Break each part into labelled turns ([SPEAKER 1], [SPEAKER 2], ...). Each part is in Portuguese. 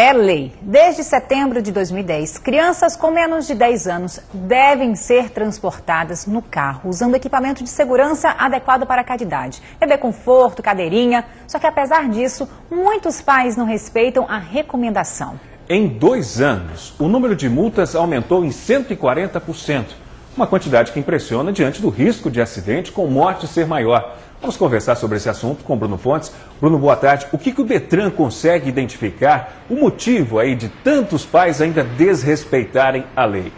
[SPEAKER 1] é lei. Desde setembro de 2010, crianças com menos de 10 anos devem ser transportadas no carro, usando equipamento de segurança adequado para cada idade. Bebê conforto, cadeirinha. Só que apesar disso, muitos pais não respeitam a recomendação.
[SPEAKER 2] Em 2 anos, o número de multas aumentou em 140%. Uma quantidade que impressiona diante do risco de acidente com morte ser maior. Vamos conversar sobre esse assunto com Bruno Fontes. Bruno, boa tarde. O que o Detran consegue identificar o motivo aí de tantos pais ainda desrespeitarem a lei?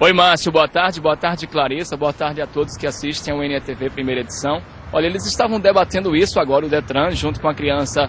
[SPEAKER 3] Oi, Márcio. Boa tarde, Clarissa. Boa tarde a todos que assistem ao NETV Primeira Edição. Olha, eles estavam debatendo isso agora, o Detran, junto com a Criança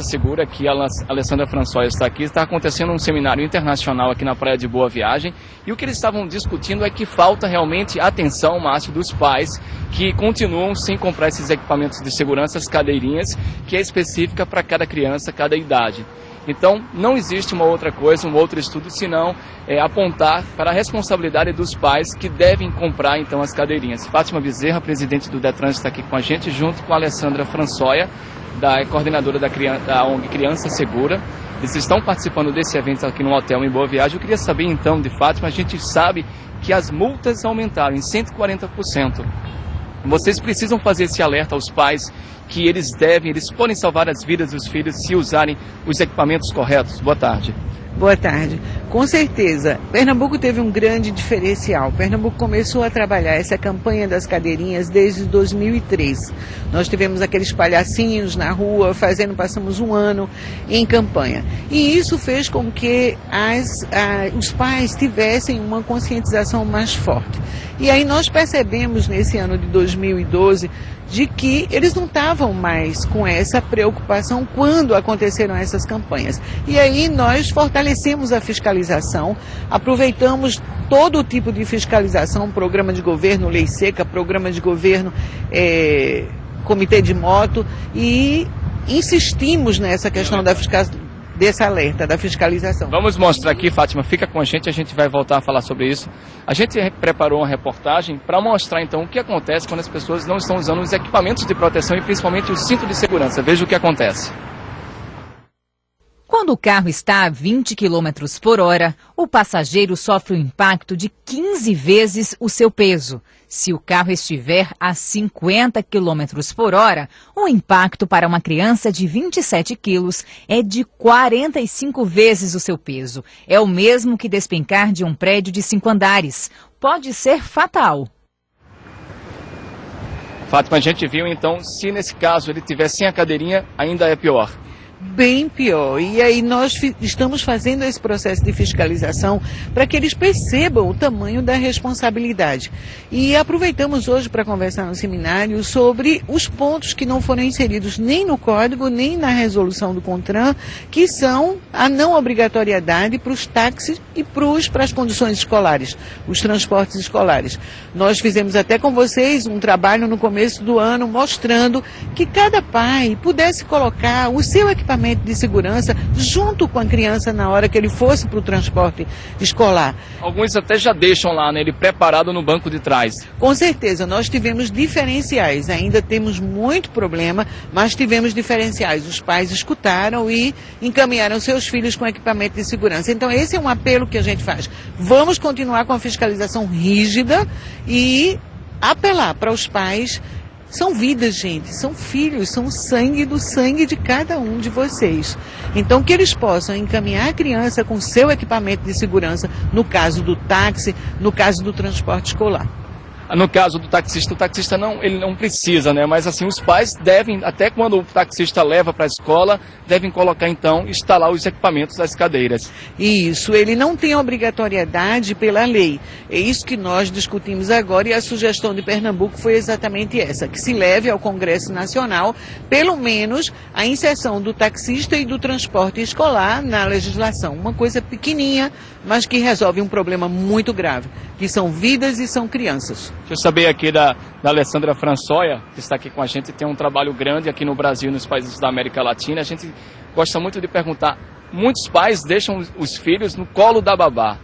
[SPEAKER 3] Segura, que a Alessandra François está aqui. Está acontecendo um seminário internacional aqui na Praia de Boa Viagem. E o que eles estavam discutindo é que falta realmente atenção, Márcio, dos pais que continuam sem comprar esses equipamentos de segurança, as cadeirinhas, que é específica para cada criança, cada idade. Então, não existe uma outra coisa, um outro estudo, senão apontar para a responsabilidade dos pais que devem comprar, então, as cadeirinhas. Fátima Bezerra, presidente do Detran, está aqui com a gente, junto com a Alessandra François, coordenadora da ONG Criança Segura. Eles estão participando desse evento aqui no hotel em Boa Viagem. Eu queria saber, então, de Fátima, a gente sabe que as multas aumentaram em 140%. Vocês precisam fazer esse alerta aos pais que eles podem salvar as vidas dos filhos se usarem os equipamentos corretos. Boa tarde.
[SPEAKER 4] Boa tarde. Com certeza, Pernambuco teve um grande diferencial. Pernambuco começou a trabalhar essa campanha das cadeirinhas desde 2003. Nós tivemos aqueles palhacinhos na rua, passamos um ano em campanha. E isso fez com que os pais tivessem uma conscientização mais forte. E aí nós percebemos nesse ano de 2012 de que eles não estavam mais com essa preocupação quando aconteceram essas campanhas. E aí nós fortalecemos a fiscalização, aproveitamos todo tipo de fiscalização, programa de governo, lei seca, programa de governo, comitê de moto, e insistimos nessa questão desse alerta, da fiscalização.
[SPEAKER 3] Vamos mostrar aqui, Fátima, fica com a gente vai voltar a falar sobre isso. A gente preparou uma reportagem para mostrar então o que acontece quando as pessoas não estão usando os equipamentos de proteção e principalmente o cinto de segurança. Veja o que acontece.
[SPEAKER 1] Quando o carro está a 20 km por hora, o passageiro sofre o impacto de 15 vezes o seu peso. Se o carro estiver a 50 km por hora, o impacto para uma criança de 27 quilos é de 45 vezes o seu peso. É o mesmo que despencar de um prédio de 5 andares. Pode ser fatal.
[SPEAKER 3] Fátima, a gente viu então, se nesse caso ele tiver sem a cadeirinha, ainda é pior.
[SPEAKER 4] Bem pior. E aí nós estamos fazendo esse processo de fiscalização para que eles percebam o tamanho da responsabilidade. E aproveitamos hoje para conversar no seminário sobre os pontos que não foram inseridos nem no código, nem na resolução do CONTRAN, que são a não obrigatoriedade para os táxis e para as condições escolares, os transportes escolares. Nós fizemos até com vocês um trabalho no começo do ano mostrando que cada pai pudesse colocar o seu equipamento de segurança junto com a criança na hora que ele fosse para o transporte escolar.
[SPEAKER 3] Alguns até já deixam lá, né, ele preparado no banco de trás.
[SPEAKER 4] Com certeza, nós tivemos diferenciais, ainda temos muito problema, mas tivemos diferenciais. Os pais escutaram e encaminharam seus filhos com equipamento de segurança. Então esse é um apelo que a gente faz. Vamos continuar com a fiscalização rígida e apelar para os pais. São vidas, gente, são filhos, são sangue do sangue de cada um de vocês. Então, que eles possam encaminhar a criança com seu equipamento de segurança, no caso do táxi, no caso do transporte escolar.
[SPEAKER 3] No caso do taxista, o taxista ele não precisa, né? Mas assim, os pais devem, até quando o taxista leva para a escola, devem colocar então, instalar os equipamentos das cadeiras.
[SPEAKER 4] Isso, ele não tem obrigatoriedade pela lei. É isso que nós discutimos agora e a sugestão de Pernambuco foi exatamente essa, que se leve ao Congresso Nacional, pelo menos, a inserção do taxista e do transporte escolar na legislação. Uma coisa pequenininha, mas que resolve um problema muito grave, que são vidas e são crianças.
[SPEAKER 3] Deixa eu saber aqui da Alessandra François, que está aqui com a gente, tem um trabalho grande aqui no Brasil e nos países da América Latina. A gente gosta muito de perguntar, muitos pais deixam os filhos no colo da babá.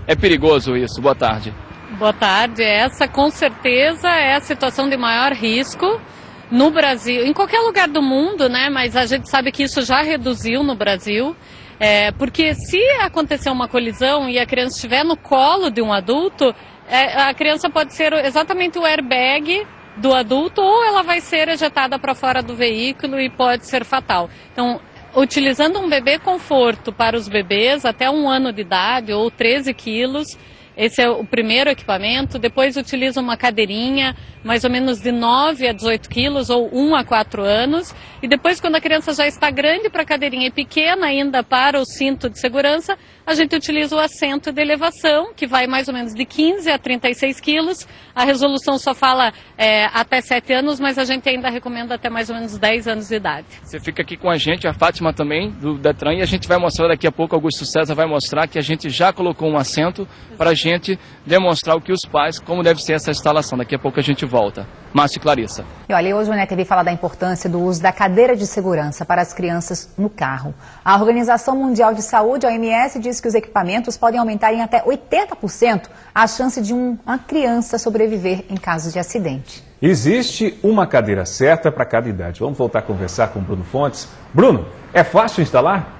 [SPEAKER 3] É perigoso isso? Boa tarde.
[SPEAKER 5] Boa tarde. Essa com certeza é a situação de maior risco no Brasil, em qualquer lugar do mundo, né? Mas a gente sabe que isso já reduziu no Brasil. Porque se acontecer uma colisão e a criança estiver no colo de um adulto, a criança pode ser exatamente o airbag do adulto ou ela vai ser ejetada para fora do veículo e pode ser fatal. Então, utilizando um bebê conforto para os bebês até 1 ano de idade ou 13 quilos, esse é o primeiro equipamento. Depois utiliza uma cadeirinha, mais ou menos de 9 a 18 quilos ou 1 a 4 anos. E depois, quando a criança já está grande para a cadeirinha e pequena ainda para o cinto de segurança, a gente utiliza o assento de elevação, que vai mais ou menos de 15 a 36 quilos. A resolução só fala até 7 anos, mas a gente ainda recomenda até mais ou menos 10 anos de idade.
[SPEAKER 3] Você fica aqui com a gente, a Fátima também, do Detran, e a gente vai mostrar daqui a pouco, Augusto César vai mostrar que a gente já colocou um assento para a gente demonstrar o que os pais, como deve ser essa instalação. Daqui a pouco a gente volta. Márcio e Clarissa.
[SPEAKER 6] E olha, hoje o NetTV fala da importância do uso da cadeira de segurança para as crianças no carro. A Organização Mundial de Saúde, a OMS, diz que os equipamentos podem aumentar em até 80% a chance de uma criança sobreviver em caso de acidente.
[SPEAKER 2] Existe uma cadeira certa para cada idade. Vamos voltar a conversar com o Bruno Fontes. Bruno, é fácil instalar?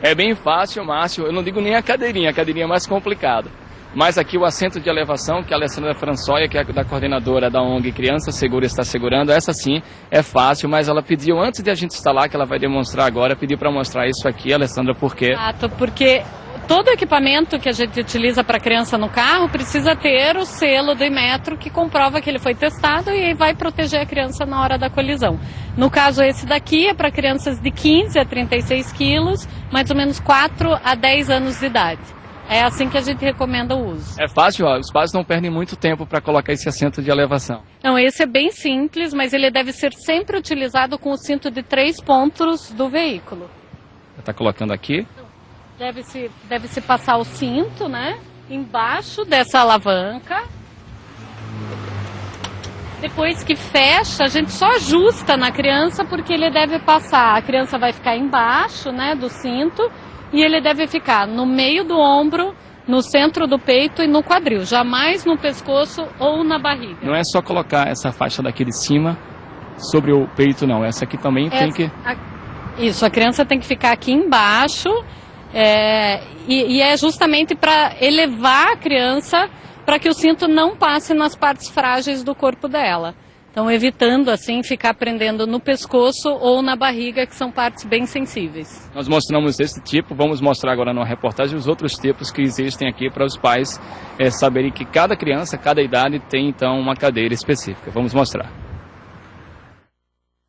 [SPEAKER 3] É bem fácil, Márcio. Eu não digo nem a cadeirinha é mais complicado. Mas aqui o assento de elevação, que a Alessandra Françoia, que é da coordenadora da ONG Criança Segura, está segurando, essa sim é fácil, mas ela pediu, antes de a gente instalar, que ela vai demonstrar agora, pediu para mostrar isso aqui, Alessandra, por quê?
[SPEAKER 5] Exato, porque todo equipamento que a gente utiliza para criança no carro precisa ter o selo do Inmetro que comprova que ele foi testado e vai proteger a criança na hora da colisão. No caso, esse daqui é para crianças de 15 a 36 quilos, mais ou menos 4 a 10 anos de idade. É assim que a gente recomenda o uso.
[SPEAKER 3] É fácil, ó, os pais não perdem muito tempo para colocar esse assento de elevação.
[SPEAKER 5] Não, esse é bem simples, mas ele deve ser sempre utilizado com o cinto de 3 pontos do veículo.
[SPEAKER 3] Está colocando aqui.
[SPEAKER 5] Deve-se passar o cinto, né, embaixo dessa alavanca. Depois que fecha, a gente só ajusta na criança porque ele deve passar. A criança vai ficar embaixo, né, do cinto. E ele deve ficar no meio do ombro, no centro do peito e no quadril, jamais no pescoço ou na barriga.
[SPEAKER 3] Não é só colocar essa faixa daqui de cima sobre o peito, não. Essa aqui também tem que...
[SPEAKER 5] Isso, a criança tem que ficar aqui embaixo e é justamente para elevar a criança para que o cinto não passe nas partes frágeis do corpo dela. Então, evitando, assim, ficar prendendo no pescoço ou na barriga, que são partes bem sensíveis.
[SPEAKER 3] Nós mostramos esse tipo, vamos mostrar agora na reportagem os outros tipos que existem aqui para os pais saberem que cada criança, cada idade tem, então, uma cadeira específica. Vamos mostrar.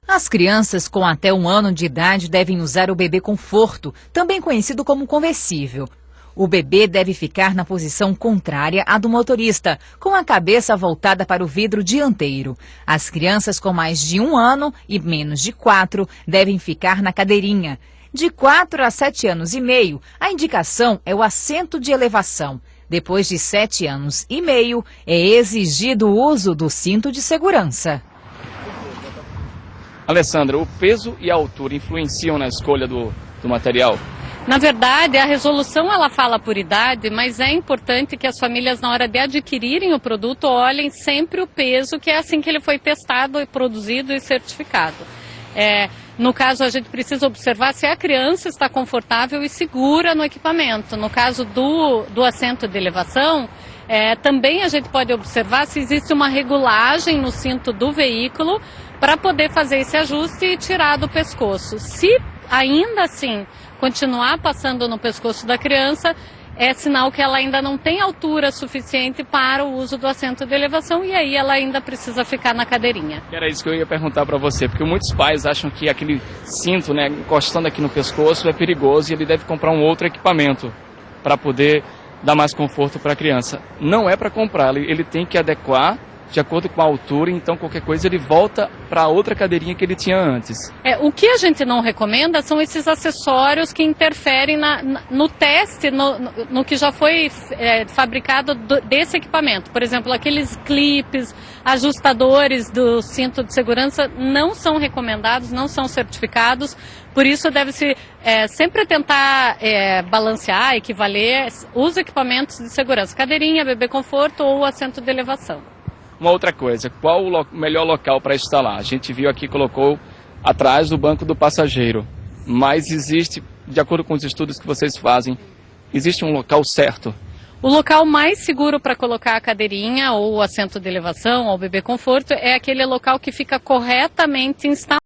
[SPEAKER 1] As crianças com até 1 ano de idade devem usar o bebê conforto, também conhecido como conversível. O bebê deve ficar na posição contrária à do motorista, com a cabeça voltada para o vidro dianteiro. As crianças com mais de 1 ano e menos de 4 devem ficar na cadeirinha. De 4 a 7 anos e meio, a indicação é o assento de elevação. Depois de 7 anos e meio, é exigido o uso do cinto de segurança.
[SPEAKER 3] Alessandra, o peso e a altura influenciam na escolha do material?
[SPEAKER 5] Na verdade, a resolução ela fala por idade, mas é importante que as famílias, na hora de adquirirem o produto, olhem sempre o peso, que é assim que ele foi testado, e produzido e certificado. No caso, a gente precisa observar se a criança está confortável e segura no equipamento. No caso do assento de elevação, também a gente pode observar se existe uma regulagem no cinto do veículo para poder fazer esse ajuste e tirar do pescoço. Se ainda assim continuar passando no pescoço da criança, é sinal que ela ainda não tem altura suficiente para o uso do assento de elevação e aí ela ainda precisa ficar na cadeirinha.
[SPEAKER 3] Era isso que eu ia perguntar para você, porque muitos pais acham que aquele cinto, né, encostando aqui no pescoço é perigoso e ele deve comprar um outro equipamento para poder dar mais conforto para a criança. Não é para comprar, ele tem que adequar de acordo com a altura, então qualquer coisa ele volta para a outra cadeirinha que ele tinha antes.
[SPEAKER 5] O que a gente não recomenda são esses acessórios que interferem no teste, no que já foi fabricado desse equipamento. Por exemplo, aqueles clipes, ajustadores do cinto de segurança não são recomendados, não são certificados. Por isso deve-se sempre tentar balancear, equivaler os equipamentos de segurança, cadeirinha, bebê conforto ou assento de elevação.
[SPEAKER 3] Uma outra coisa, qual o melhor local para instalar? A gente viu aqui, colocou atrás do banco do passageiro, mas existe, de acordo com os estudos que vocês fazem, existe um local certo?
[SPEAKER 5] O local mais seguro para colocar a cadeirinha ou o assento de elevação ou bebê conforto é aquele local que fica corretamente instalado.